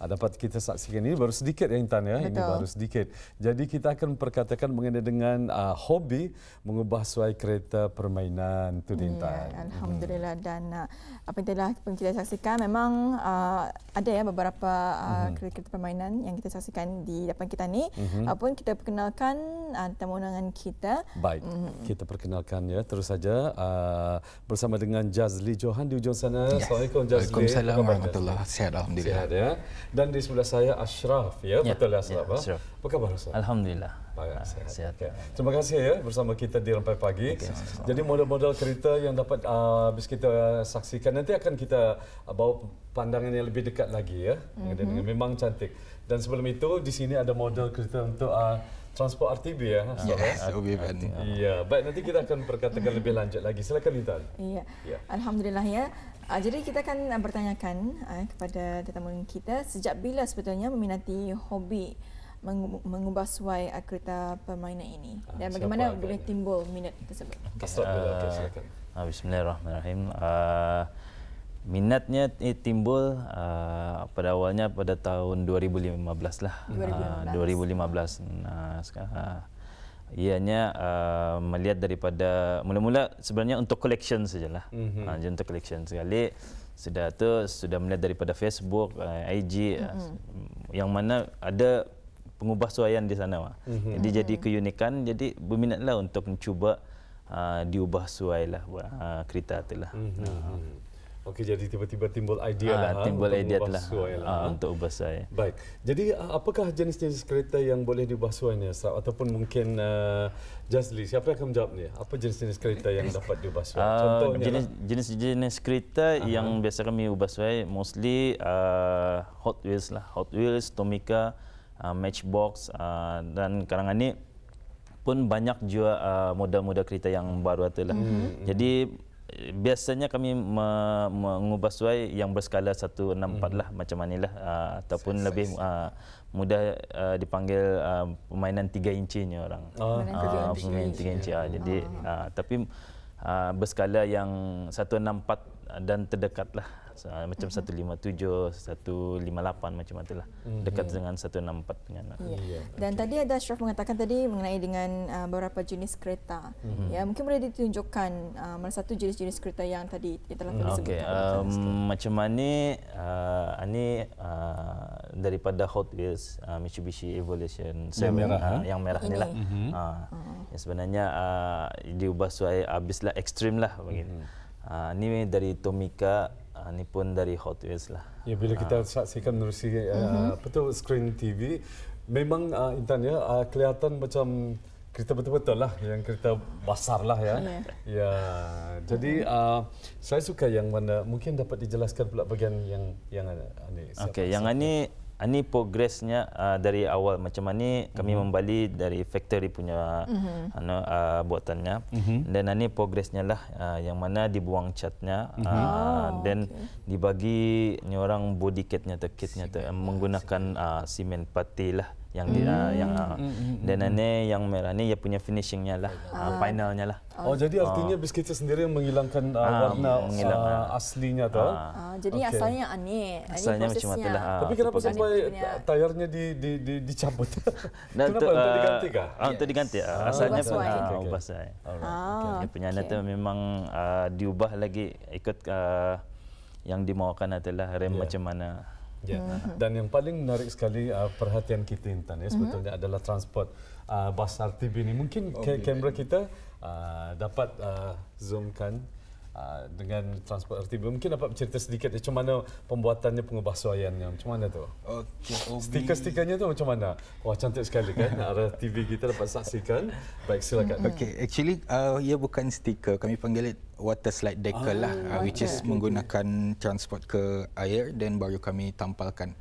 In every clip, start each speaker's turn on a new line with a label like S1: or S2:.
S1: dapat kita saksikan ini baru sedikit ya Intan ya. Ini baru sedikit. Jadi kita akan perkatakan mengenai dengan hobi mengubah suai kereta permainan tu Intan.
S2: Ya, alhamdulillah. Dan apa yang telah kita saksikan memang ada ya beberapa kereta permainan yang kita saksikan di depan kita ni. Pun kita perkenalkan tetamu undangan kita.
S1: Baik, kita perkenalkan ya terus saja bersama dengan Jazli Johan di ujung sana.
S3: Ya.
S1: Assalamualaikum Jazli.
S3: Waalaikumsalam warahmatullahi wabarakatuh. Sehat alhamdulillah.
S1: Sihat ya. Dan di sebelah saya Ashraf ya, betul ya Ashraf.
S4: Ashraf.
S1: Apa khabar Ashraf?
S4: Alhamdulillah.
S1: Baik, sehat.
S4: Sihat.
S1: Okay. Terima kasih ya bersama kita di Rampai Pagi. Jadi model-model kereta yang dapat habis kita saksikan nanti akan kita bawa pandangan yang lebih dekat lagi ya. Memang cantik. Dan sebelum itu di sini ada model kereta untuk transport RTB ya.
S3: Yes, OB van.
S1: Iya, baik nanti kita akan perkatakan lebih lanjut lagi. Silakan Intan.
S2: Iya. Alhamdulillah ya. Jadi kita akan bertanyakan kepada tetamu kita sejak bila sebetulnya meminati hobi mengubah suai kereta permainan ini dan bagaimana boleh timbul minat tersebut.
S1: Silakan.
S4: Bismillahirrahmanirrahim. Minatnya timbul pada awalnya pada tahun 2015 lah. 2015. Ianya melihat daripada mula-mula sebenarnya untuk collection sajalah. Untuk collection sekali sudah melihat daripada Facebook, IG yang mana ada pengubah suaian di sana. Jadi jadi keunikan, jadi berminatlah untuk mencuba diubah suailah kereta itulah.
S1: Okey, jadi tiba-tiba timbul idea
S4: timbul idea lah
S1: untuk
S4: ubah suai.
S1: Baik. Jadi apakah jenis-jenis kereta yang boleh diubah suainya ataupun mungkin Jazli siapa yang akan menjawab ni? Apa jenis-jenis kereta yang dapat diubah suai? Contohnya
S4: jenis kereta yang biasa kami ubah suai mostly Hot Wheels lah. Hot Wheels, Tomica, Matchbox dan karangan ni pun banyak juga model-model kereta yang baru itulah. Jadi biasanya kami mengubah suai yang berskala 164 lah macam manilah ataupun lebih mudah dipanggil permainan 3 inci orang. Permainan 3 inci. Jadi tapi berskala yang 164 dan terdekat lah macam 157, 158 macam itulah. Dekat dengan 164 dengan.
S2: Dan tadi ada Ashraf mengatakan tadi mengenai dengan beberapa jenis kereta. Ya, mungkin boleh ditunjukkan mana satu jenis-jenis kereta yang tadi telah disebutkan.
S4: Macam mana ini daripada Hot Wheels Mitsubishi Evolution 7 yang merah ni lah. Sebenarnya diubah suai habislah ekstrim lah begini. Ini dari Tomica, ini pun dari Hot Wheels lah.
S1: Ya, bila kita saksikan menerusi skrin TV, memang Intan ya kelihatan macam kereta betul-betul lah, yang kereta besar lah ya. Ya, jadi saya suka yang mana mungkin dapat dijelaskan pula bagian yang ini.
S4: Okey, yang ini progresnya dari awal macam mana kami membali dari factory punya buatannya dan ini progresnya lah yang mana dibuang catnya dan dibagi ni orang body kitnya menggunakan simen putih lah yang dan ini yang merah ni ia punya finishingnya lah finalnya lah.
S1: Jadi artinya bis kita sendiri menghilangkan warna aslinya tu.
S2: Jadi asalnya aneh.
S4: Asalnya macam itulah.
S1: Tapi kenapa sampai tayarnya dicabut? Kenapa untuk diganti kah?
S4: Untuk diganti. Asalnya pun ubah suai. Dia punya tu memang diubah lagi ikut yang dimaukan adalah rem macam mana.
S1: Ya. Dan yang paling menarik sekali perhatian kita Intan ya sebetulnya adalah transport bas RTB ini. Mungkin kamera kita dapat zoomkan dengan transport RTB. Mungkin dapat bercerita sedikit macam mana pembuatannya, pengubah suaiannya. Macam mana tu? Stiker-stikernya tu macam mana? Wah, cantik sekali kan? RTB kita dapat saksikan. Baik, silakan.
S3: Okey, actually ia bukan stiker. Kami panggil water slide decal lah, which is menggunakan transport ke air dan baru kami tampalkan.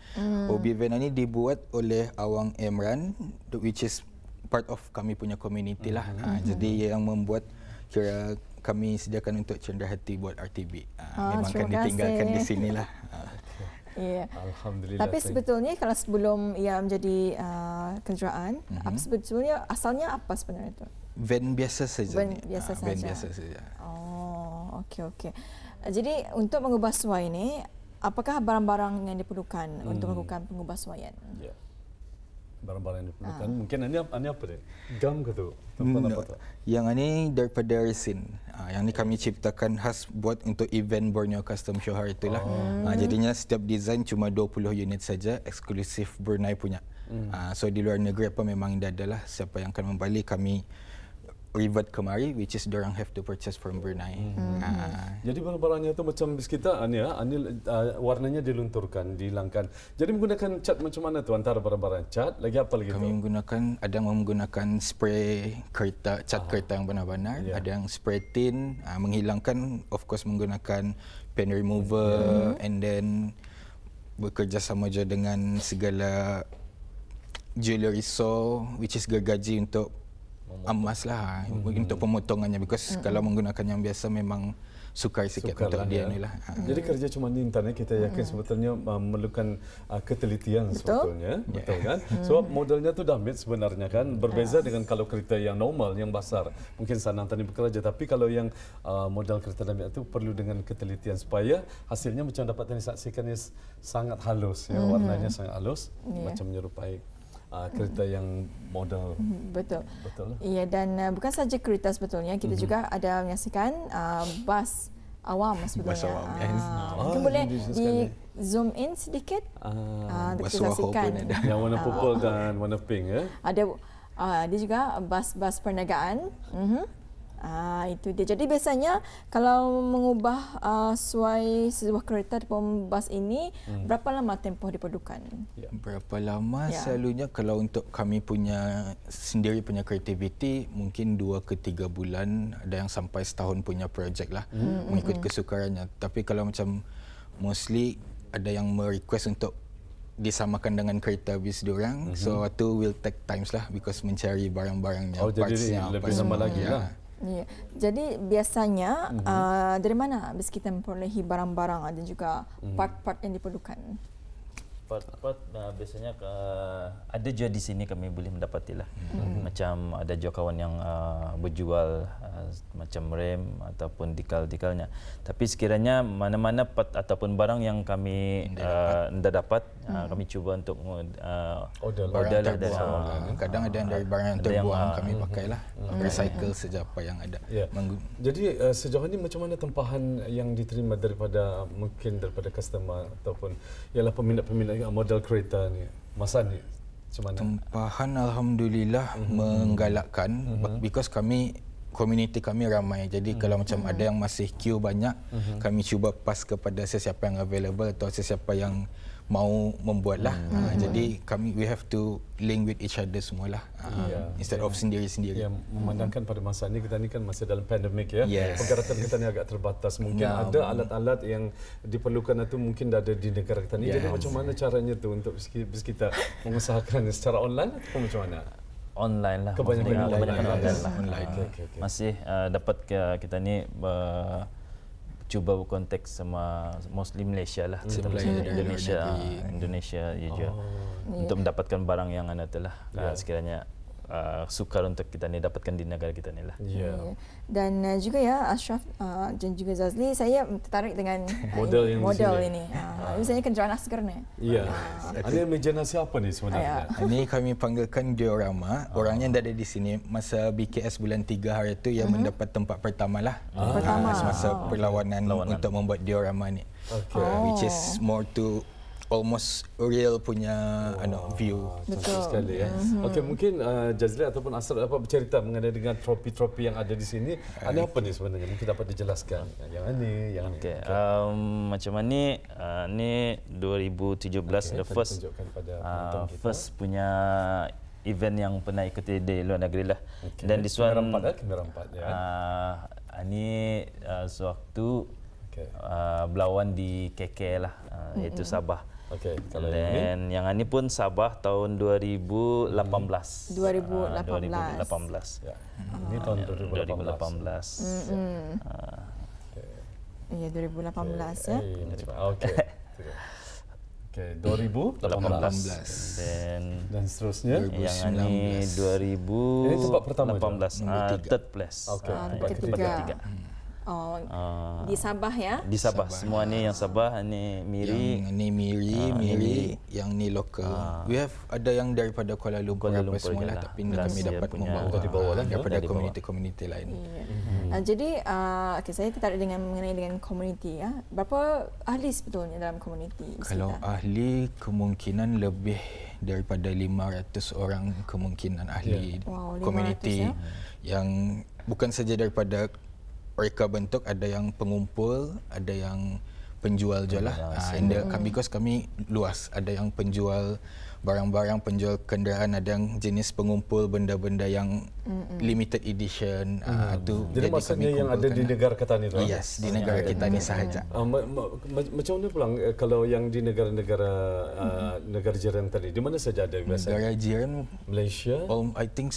S3: OB van ini dibuat oleh Awang Emran, which is part of kami punya community lah. Jadi yang membuat kira kami sediakan untuk cenderahati buat RTB. Memang akan ditinggalkan di sinilah.
S2: Ya.
S1: Alhamdulillah.
S2: Tapi sebetulnya kalau sebelum ia menjadi kenderaan, apa sebetulnya asalnya apa sebenarnya itu?
S3: Van biasa saja.
S2: Van biasa saja.
S3: Van biasa saja.
S2: Oh, okey. Jadi untuk mengubah suai ini apakah barang-barang yang diperlukan untuk melakukan pengubahsuaian?
S1: Ya. Barang-barang yang diperlukan. Mungkin ini apa deh? Gam ke tu? Apa tu?
S3: Yang ini daripada resin. Yang ni kami ciptakan khas buat untuk event Borneo Custom Show hari itulah. Jadinya setiap design cuma 20 unit saja, eksklusif Brunei punya. So di luar negeri apa memang dah adalah siapa yang akan membeli kami revert kemari, which is dorang have to purchase from Brunei.
S1: Jadi barang-barangnya tu macam bis kita warnanya dilunturkan, dihilangkan. Jadi menggunakan cat macam mana tu antara barang-barang cat? Lagi apa lagi
S3: Kami
S1: tu?
S3: ada yang menggunakan spray kereta, cat kereta yang benar-benar. Ada yang spray tin, menghilangkan, of course menggunakan pen remover, and then bekerjasama je dengan segala jewelry saw, which is gergaji untuk emas lah, untuk pemotongannya, because kalau menggunakan yang biasa memang sukar sikit untuk dia ni lah.
S1: Jadi kerja cuma ni internet kita yakin sebetulnya memerlukan ketelitian sebetulnya, betul kan? Sebab modelnya tu damit sebenarnya kan, berbeza dengan kalau kereta yang normal, yang besar, mungkin senang tadi bekerja, tapi kalau yang model kereta damit itu perlu dengan ketelitian supaya hasilnya macam dapat tadi saksikan sangat halus, ya, warnanya sangat halus, macam menyerupai kereta yang model.
S2: Betul.
S1: Betul lah.
S2: Ya, dan bukan saja kereta sebetulnya, kita juga ada menyaksikan bas awam sebetulnya.
S3: Bas awam, yes.
S2: Mungkin boleh di zoom in sedikit.
S3: Bas
S2: Kita saksikan.
S3: pun ada.
S1: Yang warna purple kan, warna pink ya.
S2: Ada dia juga bas-bas perniagaan. Itu dia. Jadi biasanya kalau mengubah suai sebuah kereta ataupun bas ini, berapa lama tempoh diperlukan?
S3: Berapa lama? Selalunya kalau untuk kami punya sendiri punya kreativiti mungkin 2 ke 3 bulan, ada yang sampai setahun punya projek lah, mengikut kesukarannya. Tapi kalau macam mostly ada yang merequest untuk disamakan dengan kereta bis diorang, so itu will take times lah, because mencari barang-barangnya,
S1: jadi lebih lama lagi lah.
S2: Ya. Jadi biasanya dari mana bis kita memperolehi barang-barang dan juga part-part yang diperlukan?
S4: Part-part biasanya ada juga di sini kami boleh mendapatilah. Macam ada juga kawan yang berjual macam rem ataupun dikal-dikalnya. Tapi sekiranya mana-mana part ataupun barang yang kami tidak dapat, kami cuba untuk
S1: order
S4: dari awal.
S3: Kadang ada yang dari barang yang terbuang kami pakailah, recycle saja apa yang ada.
S1: Jadi sejauh ini macam mana tempahan yang diterima daripada customer ataupun ialah peminat-peminat model kereta ni masa ni? Macam mana?
S3: Tempahan alhamdulillah menggalakkan, because community kami ramai. Jadi kalau macam ada yang masih queue banyak, kami cuba pass kepada sesiapa yang available atau sesiapa yang mau membuatlah. Jadi we have to link with each other semualah, instead of sendiri-sendiri.
S1: Memandangkan pada masa ni kita ni kan masih dalam pandemik ya. Pergerakan kita ni agak terbatas. Mungkin ada alat-alat yang diperlukan itu mungkin dah ada di negara kita ni. Jadi macam mana caranya tu untuk kita mengusahakan secara online atau macam mana?
S4: Online lah.
S1: Kebanyakan
S4: online lah.
S1: Okay.
S4: Masih dapat kita ni cuba berkontak sama mostly Malaysia lah, Indonesia juga untuk mendapatkan barang yang itulah sekiranya sukar untuk kita ni dapatkan di negara kita ni lah.
S2: Dan juga ya Ashraf dan juga Zazli, saya tertarik dengan model ini. Misalnya kejuaraan Asgar ni.
S1: Ya. Ini imajinasi apa ni sebenarnya?
S3: Ini kami panggilkan diorama. Orangnya dah ada di sini masa BKS bulan 3 hari itu yang mendapat tempat pertama lah. Semasa perlawanan untuk membuat diorama ni. Which is more to almost real punya view.
S1: Betul sekali ya. Okey, mungkin Jazli ataupun Asrad dapat bercerita mengenai dengan trofi-trofi yang ada di sini. Ada apa ni sebenarnya? Mungkin dapat dijelaskan. Yang ini.
S4: Macam ni 2017 the first punya event yang pernah ikuti di luar negeri lah. Dan di suara
S1: kamera 4 ya.
S4: Ini sewaktu berlawan di KK lah, iaitu Sabah. Dan yang ini pun Sabah tahun 2018.
S2: 2018.
S1: Ini tahun 2018.
S2: Ya, 2018 ya.
S1: Okey, 2018. Dan seterusnya
S4: yang ini 2018 third place.
S1: Tempat ketiga.
S2: Di Sabah ya?
S4: Di Sabah. Semua ni yang Sabah, ni Miri.
S3: Yang ni Miri, yang ni lokal. We have ada yang daripada Kuala Lumpur apa semua lah, tapi kami dapat membawa daripada komuniti-komuniti lain.
S2: Jadi saya tertarik mengenai dengan komuniti ya. Berapa ahli sebetulnya dalam komuniti?
S3: Kalau ahli kemungkinan lebih daripada 500 orang kemungkinan ahli komuniti yang bukan saja daripada mereka bentuk, ada yang pengumpul, ada yang penjual juga lah. Because kami luas, ada yang penjual barang-barang, penjual kenderaan, ada yang jenis pengumpul benda-benda yang limited edition.
S1: Jadi maksudnya yang ada di negara kita ni lah.
S3: Yes, di negara kita ni sahaja.
S1: Macam mana pulang kalau yang di negara-negara negara jiran tadi? Di mana saja ada biasanya?
S3: Negara jiran
S1: Malaysia?
S3: I think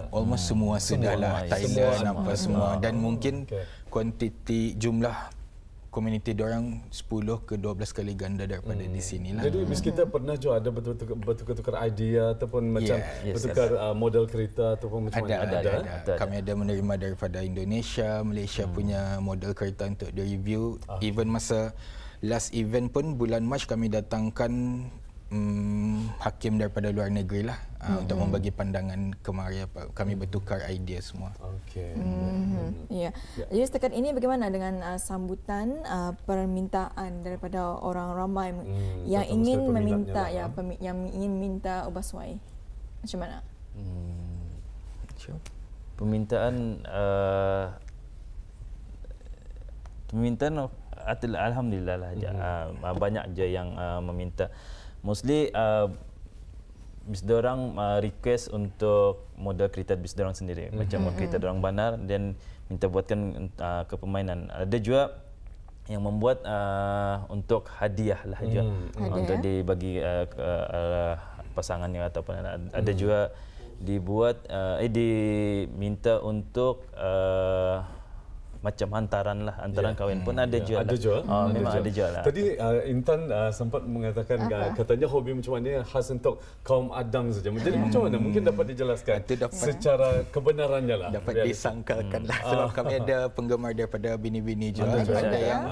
S3: almost semua sudah lah. Thailand apa semua. Dan mungkin kuantiti jumlah komuniti diorang 10 ke 12 kali ganda daripada di sini lah.
S1: Jadi bis kita pernah juga ada bertukar idea ataupun macam bertukar model kereta ataupun macam mana?
S3: Ada. Kami ada menerima daripada Indonesia, Malaysia punya model kereta untuk di-review. Even masa last event pun bulan Mac kami datangkan hakim daripada luar negeri lah untuk membagi pandangan kemari kami bertukar idea semua.
S1: Okey.
S2: Ya. Jadi setakat ini bagaimana dengan sambutan permintaan daripada orang ramai yang ingin meminta yang ingin minta ubah suai? Macam mana?
S4: Permintaan alhamdulillah lah. Banyak je yang meminta. Mostly bis dorang request untuk model kereta bis dorang sendiri, macam kereta dorang banar dan minta buatkan ke permainan. Ada juga yang membuat untuk hadiah lah juga, untuk dibagi ke pasangannya ataupun ada juga dibuat diminta untuk macam hantaran kahwin pun ada juga.
S1: Ada juga.
S4: Memang ada juga lah.
S1: Tadi Intan sempat mengatakan katanya hobi macam mana khas untuk kaum Adang saja. Jadi macam mana? Mungkin dapat dijelaskan secara kebenarannya lah.
S3: Dapat disangkalkan lah. Sebab kami ada penggemar daripada bini-bini juga. Ada yang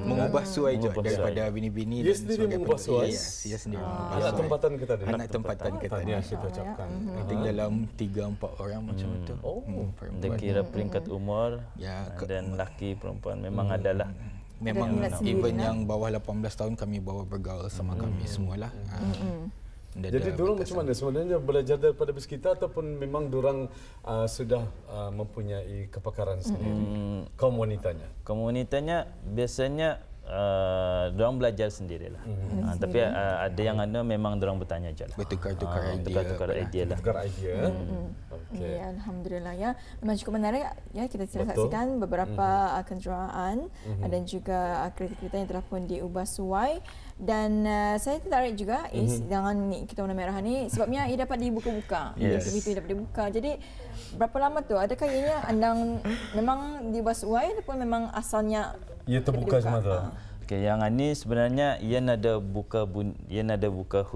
S3: mengubah suai juga daripada bini-bini.
S1: Dia sendiri mengubah suai?
S3: Dia sendiri mengubah suai.
S1: Anak tempatan kita tadi?
S3: Anak tempatan kita.
S1: Tahniah kita ucapkan.
S3: I think dalam 3-4 orang macam itu.
S4: Dia kira peringkat umur dan lelaki perempuan memang adalah
S3: memang even yang bawah 18 tahun kami bawa bergaul sama kami semualah.
S1: Jadi diorang macam mana sebenarnya, belajar daripada bis kita ataupun memang diorang sudah mempunyai kepakaran sendiri? Kaum wanitanya biasanya diorang belajar sendirilah. Tapi ada yang memang diorang bertanya je lah.
S3: Bertukar-tukar idea.
S2: Okay. Ya, alhamdulillah ya. Memang cukup menarik ya, kita saksikan beberapa kejuaraan dan juga kereta-kereta yang telah pun diubah suai. Dan saya tertarik juga jangan kita warna merah ni sebabnya ia dapat dibuka-buka. Pintu dapat dibuka. Jadi berapa lama tu? Adakah ianya andang memang diubah suai ataupun memang asalnya
S1: ia terbuka semata?
S4: Okay, yang ini sebenarnya ia nada buka hoodnya, nada buka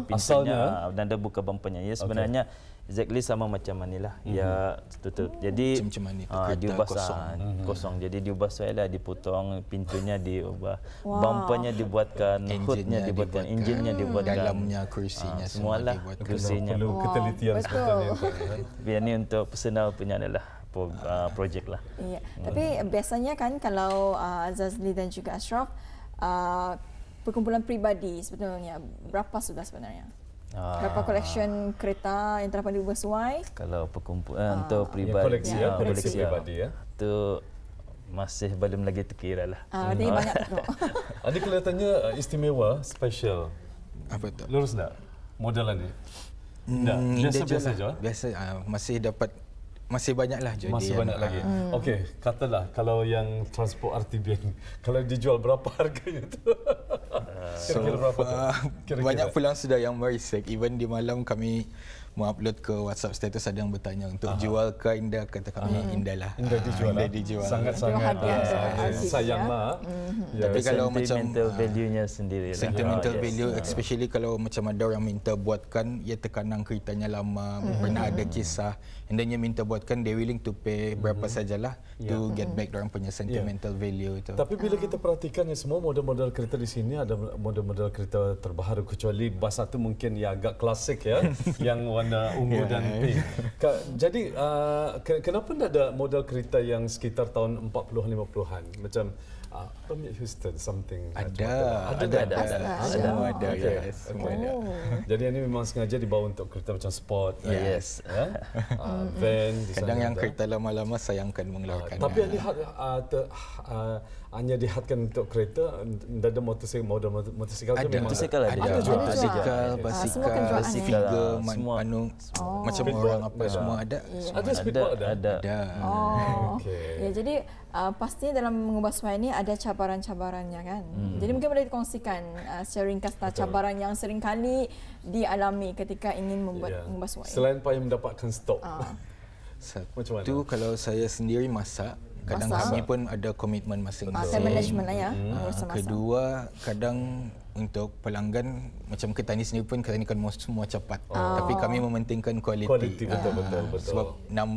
S4: pintunya, nada buka bumpernya. Ia sebenarnya exactly sama macam manilah. Ya tutup. Jadi diubah kosong. Jadi diubah suailah, dipotong pintunya, diubah bumpernya dibuatkan, hoodnya dibuatkan, enjinnya dibuatkan,
S3: dalamnya kursinya
S4: semualah kursinya.
S1: Perlu ketelitian sebetulnya.
S4: Biar ni untuk personal punya adalah projek lah.
S2: Ya. Tapi biasanya kan kalau Azazli dan juga Ashraf perkumpulan peribadi sebetulnya berapa sudah sebenarnya? Berapa collection kereta yang telah diubah suai?
S4: Kalau perkumpulan untuk peribadi,
S1: koleksi peribadi ya.
S4: Tu masih belum lagi terkira lah.
S2: Ada banyak tu.
S1: Ada kelihatannya istimewa, special.
S3: Apa tu?
S1: Lurus tak modelan ni? Biasa je.
S3: Biasa masih banyaklah jadi.
S1: Masih banyak lagi. Okey, katalah kalau yang transport RTB kalau dijual berapa harganya tu?
S3: Kira-kira berapa tu? Banyak pulang sudah yang merisik. Even di malam kami mengupload ke WhatsApp status ada yang bertanya untuk jual ke Indah, kata kami Indah lah.
S1: Indah dijual.
S3: Indah dijual.
S1: Sangat-sangat sayanglah.
S3: Tapi kalau macam
S4: sentimental value-nya sendiri.
S3: Sentimental value, especially kalau macam ada orang minta buatkan, ia tekanan ceritanya lama, pernah ada kisah, and then dia minta buatkan, they willing to pay berapa sajalah to get back orang punya sentimental value itu.
S1: Tapi bila kita perhatikan semua model-model kereta di sini ada model-model kereta terbaru, kecuali bas satu mungkin ya agak klasik ya, yang warna ungu dan pink. Jadi kenapa tidak ada model kereta yang sekitar tahun 40-50-an macam Houston something?
S3: Ada. Semua ada. Yes, semua ada.
S1: Jadi ini memang sengaja dibawa untuk kereta macam sport.
S3: Yes.
S1: Van.
S3: Kadang yang kereta lama-lama sayangkan mengeluarkan.
S1: Tapi yang lihat hanya dihadkan untuk kereta, ada motosikal juga
S4: ada. Motosikal ada.
S3: Ada juga motosikal, basikal, figure,
S4: semua.
S3: Macam orang apa semua ada.
S1: Ada speedboat ada.
S2: Ya, jadi pastinya dalam mengubah suai ini ada cabaran-cabarannya kan. Jadi mungkin boleh dikongsikan secara ringkas cabaran yang sering kali dialami ketika ingin mengubah suai.
S1: Selain payah mendapatkan stok.
S3: Satu, kalau saya sendiri masak, kadang kami pun ada komitmen masing-masing.
S2: Time management lah ya.
S3: Kedua, kadang untuk pelanggan macam Ketani sendiri pun Ketani kan semua cepat. Tapi kami mementingkan kualiti.
S1: Betul.
S3: Sebab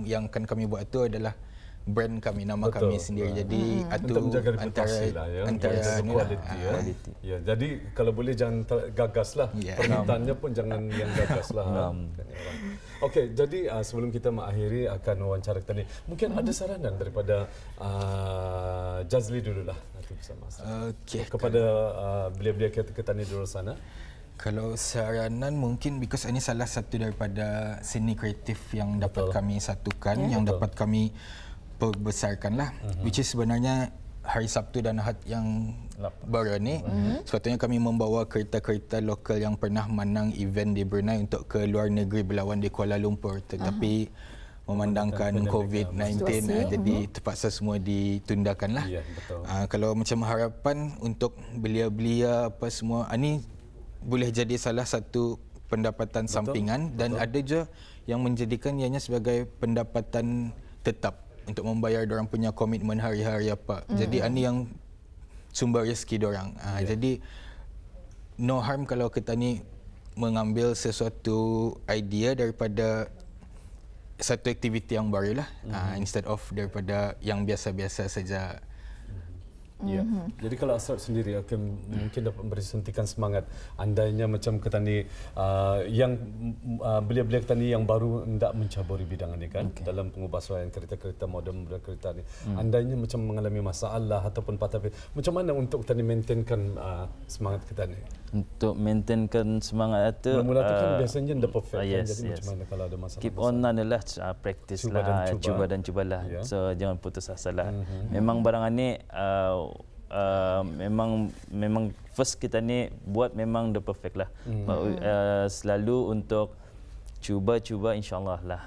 S3: yang akan kami buat itu adalah brand kami, nama kami sendiri. Jadi
S1: untuk menjaga reputasi
S3: antara
S1: kualiti ya. Jadi kalau boleh jangan gagaslah. Permintaannya pun jangan yang gagaslah. Okey, jadi sebelum kita mengakhiri akan wawancara kita ni, mungkin ada saranan daripada Jazli dululah nanti bersama kepada belia-belia Ketani di luar sana.
S3: Kalau saranan mungkin because ini salah satu daripada seni kreatif yang dapat kami satukan, yang dapat kami perbesarkanlah, which is sebenarnya hari Sabtu dan Ahad yang baru ni sepatutnya kami membawa kereta-kereta lokal yang pernah menang event di Brunei untuk ke luar negeri berlawan di Kuala Lumpur, tetapi memandangkan COVID-19 jadi terpaksa semua ditundakanlah. Kalau macam harapan untuk belia-belia apa semua, ini boleh jadi salah satu pendapatan sampingan dan ada je yang menjadikan ianya sebagai pendapatan tetap untuk membayar orang punya komitmen hari-hari apa. Jadi ini yang sumber rezeki orang. Jadi no harm kalau kita ni mengambil sesuatu idea daripada satu aktiviti yang baru lah, instead of daripada yang biasa-biasa saja.
S1: Jadi kalau Asraf sendiri akan mungkin dapat memberi suntikan semangat andainya macam Ketani yang belia-belia Ketani yang baru hendak mencaburi bidang ini kan, dalam pengubahsuaian kereta-kereta moden kereta ni, andainya macam mengalami masalah ataupun patah, macam mana untuk Ketani maintainkan semangat Ketani?
S4: Untuk maintainkan semangat itu
S1: mula-mula tu kan biasanya dah perfect kan? Jadi macam mana kalau ada masalah?
S4: Keep on adalah practice lah, cuba dan cubalah. So jangan putus asa lah. Memang barang ni memang first kita ni buat memang the perfect lah. Selalu untuk cuba insyaAllah lah.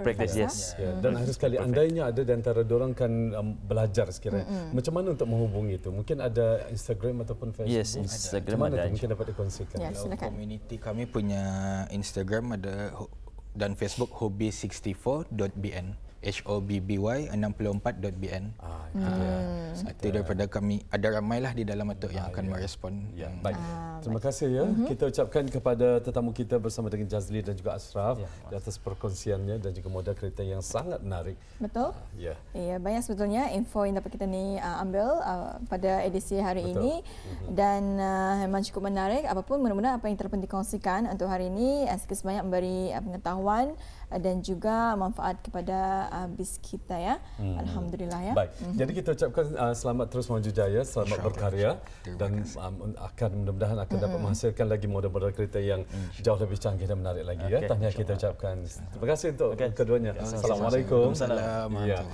S2: Practice
S4: yes.
S1: Dan akhir sekali andainya ada di antara diorang kan belajar sekiranya macam mana untuk menghubungi itu, mungkin ada Instagram ataupun Facebook.
S4: Yes, Instagram ada.
S1: Mungkin dapat dikongsikan.
S3: Community kami punya Instagram ada dan Facebook hobby64.bn. HOBBY64.bn. Itu daripada kami, ada ramailah di dalam itu yang akan merespon.
S1: Baik. Terima kasih ya. Kita ucapkan kepada tetamu kita bersama dengan Jazli dan juga Asraf di atas perkongsiannya dan juga model kereta yang sangat menarik.
S2: Betul? Ya, banyak sebetulnya info yang dapat kita ni ambil pada edisi hari ini dan memang cukup menarik. Apapun mudah-mudahan apa yang telah dikongsikan untuk hari ini sedikit sebanyak memberi pengetahuan dan juga manfaat kepada bis kita ya. Alhamdulillah ya.
S1: Baik. Jadi kita ucapkan selamat terus maju jaya, selamat berkarya dan akan mudah-mudahan akan dapat menghasilkan lagi model-model kereta yang jauh lebih canggih dan menarik lagi ya. Tahniah kita ucapkan. Terima kasih untuk keduanya. Assalamualaikum.
S3: Waalaikumsalam.